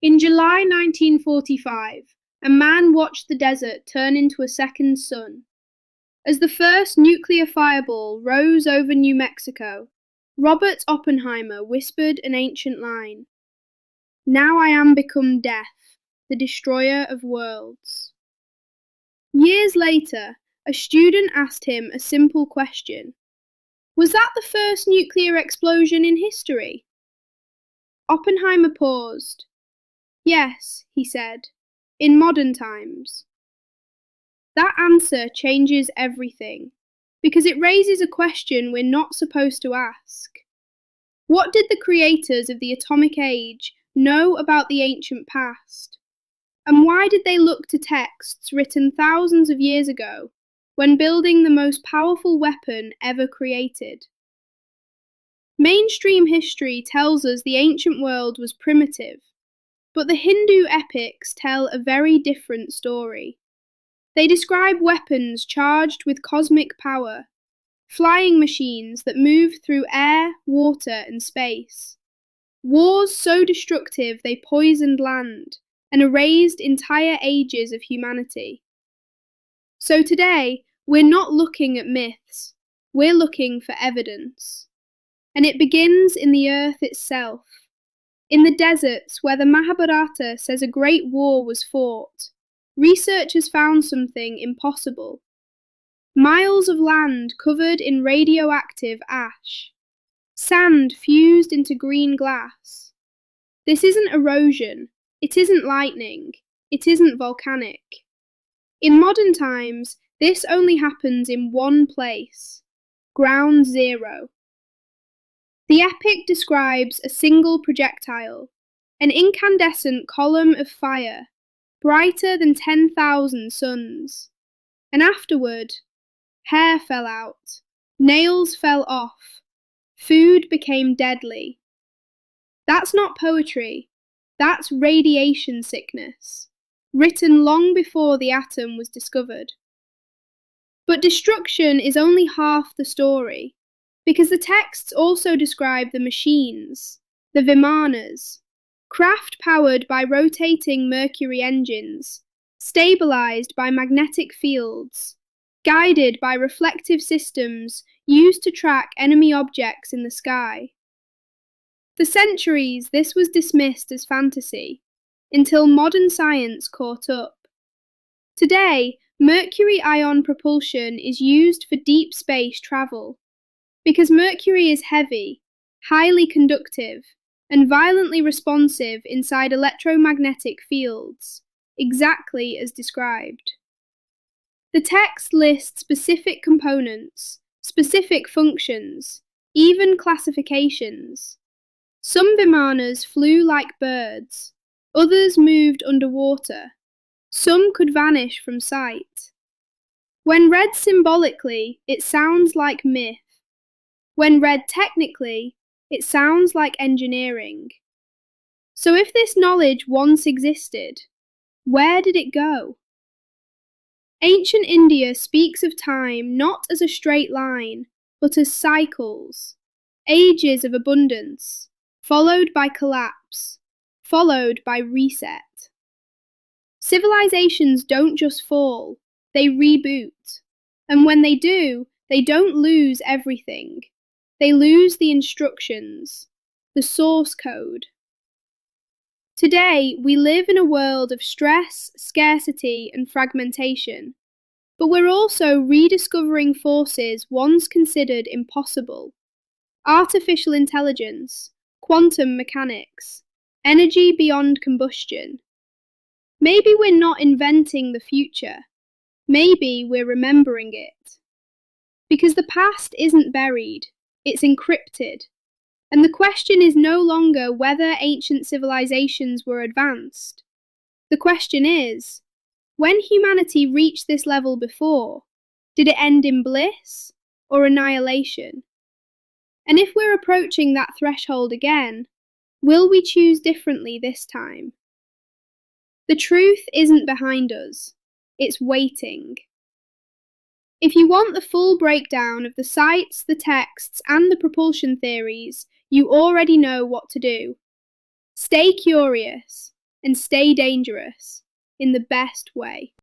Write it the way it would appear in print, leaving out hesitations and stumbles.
In July 1945, a man watched the desert turn into a second sun. As the first nuclear fireball rose over New Mexico, Robert Oppenheimer whispered an ancient line. "Now I am become death, the destroyer of worlds." Years later, a student asked him a simple question. Was that the first nuclear explosion in history? Oppenheimer paused. Yes, he said, in modern times. That answer changes everything, because it raises a question we're not supposed to ask. What did the creators of the atomic age know about the ancient past? And why did they look to texts written thousands of years ago when building the most powerful weapon ever created? Mainstream history tells us the ancient world was primitive, but the Hindu epics tell a very different story. They describe weapons charged with cosmic power, flying machines that move through air, water, and space. Wars so destructive they poisoned land and erased entire ages of humanity. So today, we're not looking at myths, we're looking for evidence. And it begins in the earth itself, in the deserts where the Mahabharata says a great war was fought. Researchers found something impossible. Miles of land covered in radioactive ash. Sand fused into green glass. This isn't erosion, it isn't lightning, it isn't volcanic. In modern times, this only happens in one place, Ground Zero. The epic describes a single projectile, an incandescent column of fire, brighter than 10,000 suns. And afterward, hair fell out, nails fell off, food became deadly. That's not poetry, that's radiation sickness, written long before the atom was discovered. But destruction is only half the story, because the texts also describe the machines, the Vimanas, craft powered by rotating mercury engines, stabilized by magnetic fields, guided by reflective systems used to track enemy objects in the sky. For centuries, this was dismissed as fantasy, until modern science caught up. Today, mercury-ion propulsion is used for deep space travel, because mercury is heavy, highly conductive, and violently responsive inside electromagnetic fields, exactly as described. The text lists specific components, specific functions, even classifications. Some Vimanas flew like birds, others moved underwater, some could vanish from sight. When read symbolically, it sounds like myth. When read technically, it sounds like engineering. So if this knowledge once existed, where did it go? Ancient India speaks of time not as a straight line, but as cycles, ages of abundance, followed by collapse, followed by reset. Civilizations don't just fall, they reboot. And when they do, they don't lose everything. They lose the instructions, the source code. Today, we live in a world of stress, scarcity, and fragmentation, but we're also rediscovering forces once considered impossible. Artificial intelligence, quantum mechanics, energy beyond combustion. Maybe we're not inventing the future. Maybe we're remembering it. Because the past isn't buried, it's encrypted. And the question is no longer whether ancient civilizations were advanced. The question is, when humanity reached this level before, did it end in bliss or annihilation? And if we're approaching that threshold again, will we choose differently this time? The truth isn't behind us, it's waiting. If you want the full breakdown of the sites, the texts, and the propulsion theories, you already know what to do. Stay curious, and stay dangerous in the best way.